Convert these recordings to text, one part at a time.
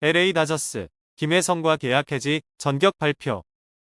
LA 다저스, 김혜성과 계약 해지, 전격 발표.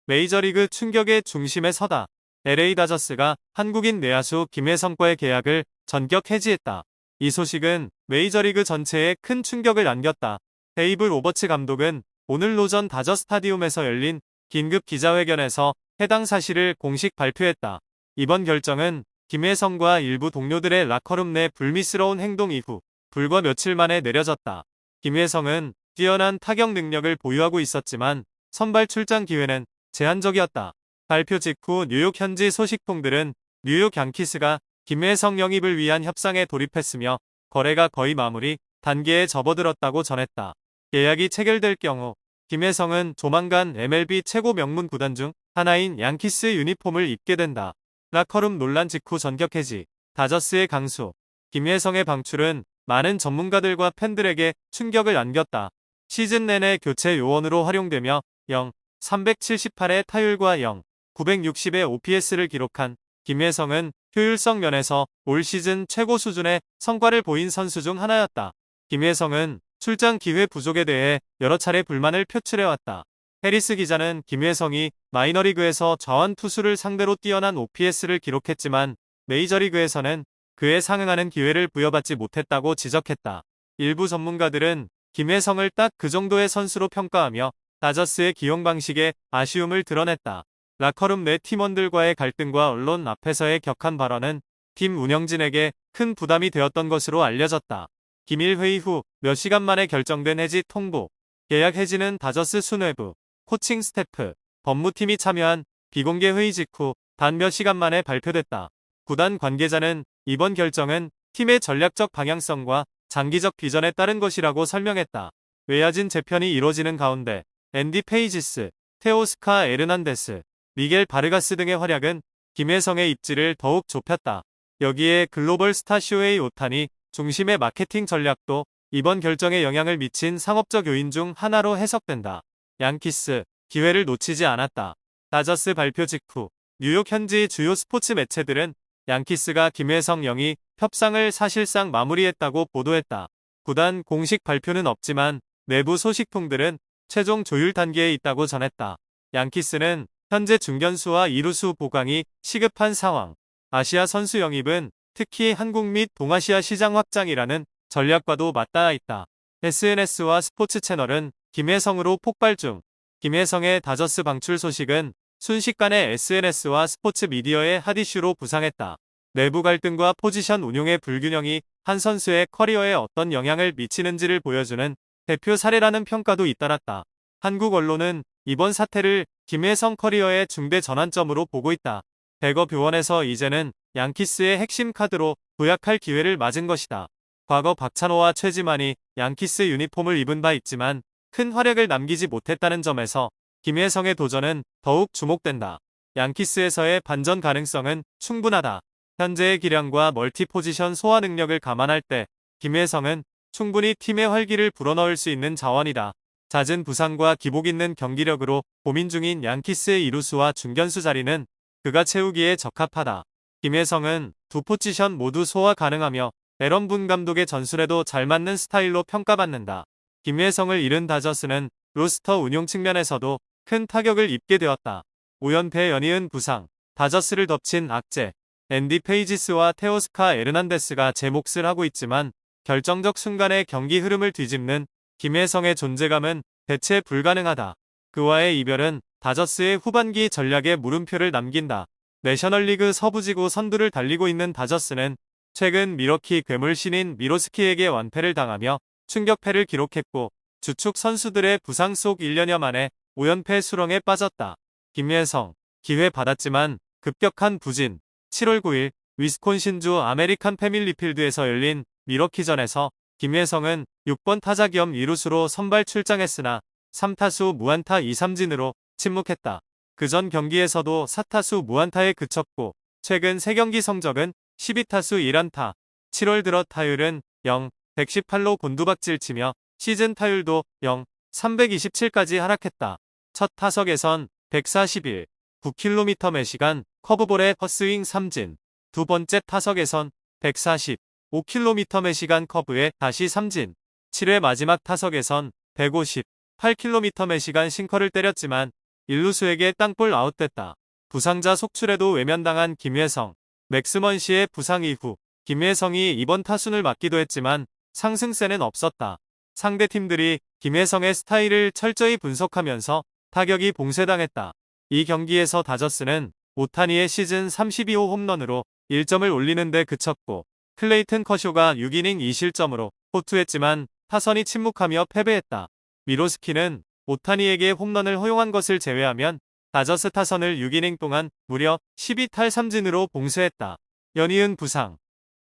메이저리그 충격의 중심에 서다. LA 다저스가 한국인 내야수 김혜성과의 계약을 전격 해지했다. 이 소식은 메이저리그 전체에 큰 충격을 안겼다. 데이브 로버츠 감독은 오늘 오전 다저 스타디움에서 열린 긴급 기자회견에서 해당 사실을 공식 발표했다. 이번 결정은 김혜성과 일부 동료들의 라커룸 내 불미스러운 행동 이후 불과 며칠 만에 내려졌다. 김혜성은 뛰어난 타격 능력을 보유하고 있었지만 선발 출장 기회는 제한적이었다. 발표 직후 뉴욕 현지 소식통들은 뉴욕 양키스가 김혜성 영입을 위한 협상에 돌입했으며 거래가 거의 마무리 단계에 접어들었다고 전했다. 계약이 체결될 경우 김혜성은 조만간 MLB 최고 명문 구단 중 하나인 양키스 유니폼을 입게 된다. 라커룸 논란 직후 전격 해지. 다저스의 강수. 김혜성의 방출은 많은 전문가들과 팬들에게 충격을 안겼다. 시즌 내내 교체 요원으로 활용되며 0.378의 타율과 0.960의 OPS를 기록한 김혜성은 효율성 면에서 올 시즌 최고 수준의 성과를 보인 선수 중 하나였다. 김혜성은 출장 기회 부족에 대해 여러 차례 불만을 표출해왔다. 해리스 기자는 김혜성이 마이너리그에서 좌완 투수를 상대로 뛰어난 OPS를 기록했지만 메이저리그에서는 그에 상응하는 기회를 부여받지 못했다고 지적했다. 일부 전문가들은 김혜성을 딱 그 정도의 선수로 평가하며 다저스의 기용 방식에 아쉬움을 드러냈다. 라커룸 내 팀원들과의 갈등과 언론 앞에서의 격한 발언은 팀 운영진에게 큰 부담이 되었던 것으로 알려졌다. 기밀 회의 후 몇 시간 만에 결정된 해지 통보. 계약 해지는 다저스 수뇌부, 코칭 스태프, 법무팀이 참여한 비공개 회의 직후 단 몇 시간 만에 발표됐다. 구단 관계자는 이번 결정은 팀의 전략적 방향성과 장기적 비전에 따른 것이라고 설명했다. 외야진 재편이 이뤄지는 가운데 앤디 페이지스, 테오스카 에르난데스, 미겔 바르가스 등의 활약은 김혜성의 입지를 더욱 좁혔다. 여기에 글로벌 스타 쇼헤이 오타니 중심의 마케팅 전략도 이번 결정에 영향을 미친 상업적 요인 중 하나로 해석된다. 양키스, 기회를 놓치지 않았다. 다저스 발표 직후 뉴욕 현지 주요 스포츠 매체들은 양키스가 김혜성 영입 협상을 사실상 마무리했다고 보도했다. 구단 공식 발표는 없지만 내부 소식통들은 최종 조율 단계에 있다고 전했다. 양키스는 현재 중견수와 이루수 보강이 시급한 상황. 아시아 선수 영입은 특히 한국 및 동아시아 시장 확장이라는 전략과도 맞닿아 있다. SNS와 스포츠 채널은 김혜성으로 폭발 중. 김혜성의 다저스 방출 소식은 순식간에 SNS와 스포츠 미디어의 핫이슈로 부상했다. 내부 갈등과 포지션 운용의 불균형이 한 선수의 커리어에 어떤 영향을 미치는지를 보여주는 대표 사례라는 평가도 잇따랐다. 한국 언론은 이번 사태를 김혜성 커리어의 중대 전환점으로 보고 있다. 대거 묘원에서 이제는 양키스의 핵심 카드로 도약할 기회를 맞은 것이다. 과거 박찬호와 최지만이 양키스 유니폼을 입은 바 있지만 큰 활약을 남기지 못했다는 점에서 김혜성의 도전은 더욱 주목된다. 양키스에서의 반전 가능성은 충분하다. 현재의 기량과 멀티 포지션 소화 능력을 감안할 때 김혜성은 충분히 팀의 활기를 불어넣을 수 있는 자원이다. 잦은 부상과 기복 있는 경기력으로 고민 중인 양키스의 이루수와 중견수 자리는 그가 채우기에 적합하다. 김혜성은 두 포지션 모두 소화 가능하며 에런 분 감독의 전술에도 잘 맞는 스타일로 평가받는다. 김혜성을 잃은 다저스는 로스터 운용 측면에서도 큰 타격을 입게 되었다. 5연패 연이은 부상, 다저스를 덮친 악재, 앤디 페이지스와 테오스카 에르난데스가 제 몫을 하고 있지만 결정적 순간에 경기 흐름을 뒤집는 김혜성의 존재감은 대체 불가능하다. 그와의 이별은 다저스의 후반기 전략에 물음표를 남긴다. 내셔널리그 서부지구 선두를 달리고 있는 다저스는 최근 미러키 괴물 신인 미로스키에게 완패를 당하며 충격패를 기록했고 주축 선수들의 부상 속 1년여 만에 5연패 수렁에 빠졌다. 김혜성, 기회 받았지만 급격한 부진. 7월 9일 위스콘신주 아메리칸 패밀리필드에서 열린 미러키전에서 김혜성은 6번 타자 겸 이루수로 선발 출장했으나 3타수 무안타 2삼진으로 침묵했다. 그전 경기에서도 4타수 무안타에 그쳤고 최근 3경기 성적은 12타수 1안타, 7월 들어 타율은 0.118로 곤두박질치며 시즌 타율도 0.327까지 하락했다. 첫 타석에선 141, 9km 매 시간 커브볼의 헛스윙 삼진, 두 번째 타석에선 140, 5km 매 시간 커브에 다시 삼진, 7회 마지막 타석에선 158km/시간 싱커를 때렸지만 1루수에게 땅볼 아웃됐다. 부상자 속출에도 외면당한 김혜성. 맥스먼시의 부상 이후 김혜성이 이번 타순을 맡기도 했지만 상승세는 없었다. 상대 팀들이 김혜성의 스타일을 철저히 분석하면서 타격이 봉쇄당했다. 이 경기에서 다저스는 오타니의 시즌 32호 홈런으로 1점을 올리는 데 그쳤고 클레이튼 커쇼가 6이닝 2실점으로 호투했지만 타선이 침묵하며 패배했다. 미로스키는 오타니에게 홈런을 허용한 것을 제외하면 다저스 타선을 6이닝 동안 무려 12탈 3진으로 봉쇄했다. 연이은 부상.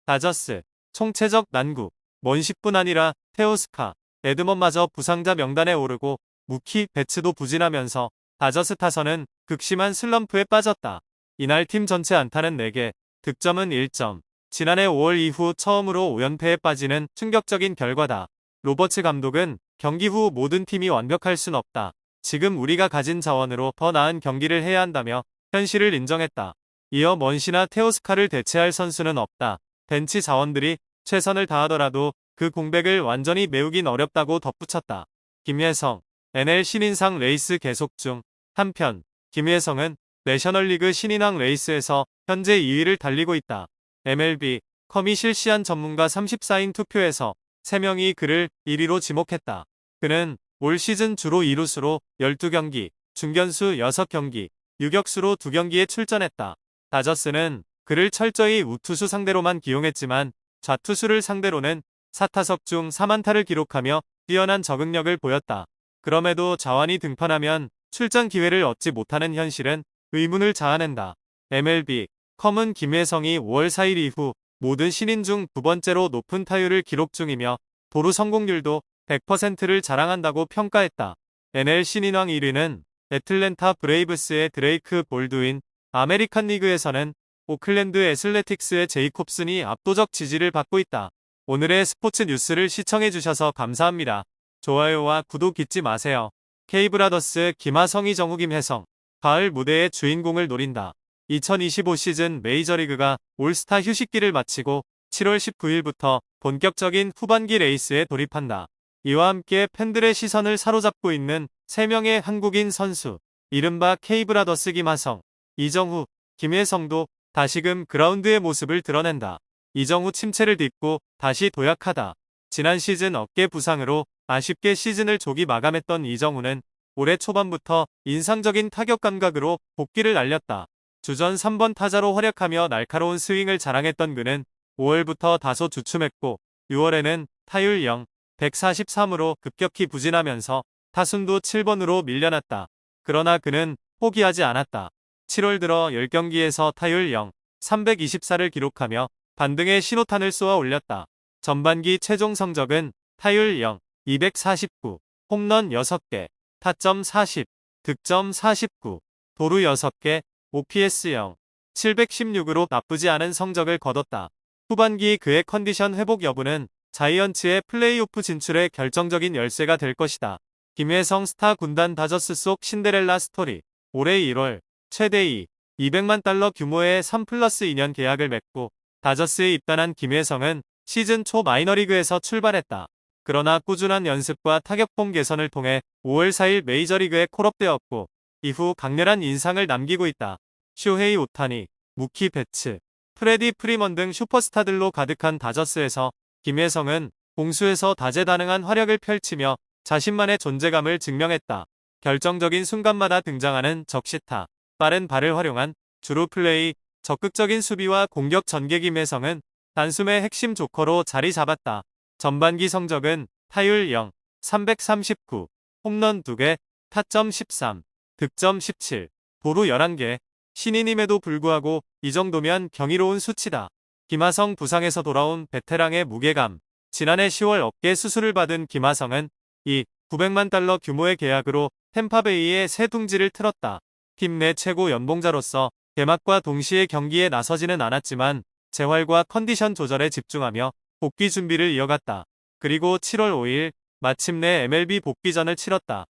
다저스 총체적 난국. 먼십뿐 아니라 테오스카, 에드먼마저 부상자 명단에 오르고 무키 베츠도 부진하면서 다저스 타선은 극심한 슬럼프에 빠졌다. 이날 팀 전체 안타는 4개, 득점은 1점. 지난해 5월 이후 처음으로 5연패에 빠지는 충격적인 결과다. 로버츠 감독은 경기 후 모든 팀이 완벽할 순 없다. 지금 우리가 가진 자원으로 더 나은 경기를 해야 한다며 현실을 인정했다. 이어 먼시나 테오스카를 대체할 선수는 없다. 벤치 자원들이 최선을 다하더라도 그 공백을 완전히 메우긴 어렵다고 덧붙였다. 김혜성, NL 신인상 레이스 계속 중. 한편 김혜성은 내셔널리그 신인왕 레이스에서 현재 2위를 달리고 있다. MLB.com이 실시한 전문가 34인 투표에서 3명이 그를 1위로 지목했다. 그는 올 시즌 주로 2루수로 12경기, 중견수 6경기, 유격수로 2경기에 출전했다. 다저스는 그를 철저히 우투수 상대로만 기용했지만 좌투수를 상대로는 4타석 중 3안타를 기록하며 뛰어난 적응력을 보였다. 그럼에도 자완이 등판하면 출전 기회를 얻지 못하는 현실은 의문을 자아낸다. MLB.com은 김혜성이 5월 4일 이후 모든 신인 중 2번째로 높은 타율을 기록 중이며 도루 성공률도 100%를 자랑한다고 평가했다. NL 신인왕 1위는 애틀랜타 브레이브스의 드레이크 볼드윈, 아메리칸 리그에서는 오클랜드 애슬레틱스의 제이콥슨이 압도적 지지를 받고 있다. 오늘의 스포츠 뉴스를 시청해주셔서 감사합니다. 좋아요와 구독 잊지 마세요. K브라더스 김하성이 정우 김혜성. 가을 무대의 주인공을 노린다. 2025 시즌 메이저리그가 올스타 휴식기를 마치고 7월 19일부터 본격적인 후반기 레이스에 돌입한다. 이와 함께 팬들의 시선을 사로잡고 있는 3명의 한국인 선수. 이른바 K브라더스 김하성, 이정후, 김혜성도 다시금 그라운드의 모습을 드러낸다. 이정후 침체를 딛고 다시 도약하다. 지난 시즌 어깨 부상으로 아쉽게 시즌을 조기 마감했던 이정후는 올해 초반부터 인상적인 타격 감각으로 복귀를 알렸다. 주전 3번 타자로 활약하며 날카로운 스윙을 자랑했던 그는 5월부터 다소 주춤했고 6월에는 타율 0, 143으로 급격히 부진하면서 타순도 7번으로 밀려났다. 그러나 그는 포기하지 않았다. 7월 들어 10경기에서 타율 0, 324를 기록하며 반등의 신호탄을 쏘아 올렸다. 전반기 최종 성적은 타율 0, 249, 홈런 6개, 타점 40, 득점 49, 도루 6개, OPS 0, 716으로 나쁘지 않은 성적을 거뒀다. 후반기 그의 컨디션 회복 여부는 자이언츠의 플레이오프 진출에 결정적인 열쇠가 될 것이다. 김혜성 스타 군단 다저스 속 신데렐라 스토리. 올해 1월 최대 200만 달러 규모의 3+2년 계약을 맺고 다저스에 입단한 김혜성은 시즌 초 마이너리그에서 출발했다. 그러나 꾸준한 연습과 타격폼 개선을 통해 5월 4일 메이저리그에 콜업되었고 이후 강렬한 인상을 남기고 있다. 쇼헤이 오타니, 무키 베츠, 프레디 프리먼 등 슈퍼스타들로 가득한 다저스에서 김혜성은 공수에서 다재다능한 활약을 펼치며 자신만의 존재감을 증명했다. 결정적인 순간마다 등장하는 적시타, 빠른 발을 활용한 주루 플레이, 적극적인 수비와 공격 전개 김혜성은 단숨에 핵심 조커로 자리 잡았다. 전반기 성적은 타율 0, 339, 홈런 2개, 타점 13, 득점 17, 도루 11개. 신인임에도 불구하고 이 정도면 경이로운 수치다. 김하성 부상에서 돌아온 베테랑의 무게감. 지난해 10월 어깨 수술을 받은 김하성은 이 900만 달러 규모의 계약으로 템파베이의 새 둥지를 틀었다. 팀 내 최고 연봉자로서 개막과 동시에 경기에 나서지는 않았지만 재활과 컨디션 조절에 집중하며 복귀 준비를 이어갔다. 그리고 7월 5일 마침내 MLB 복귀전을 치렀다.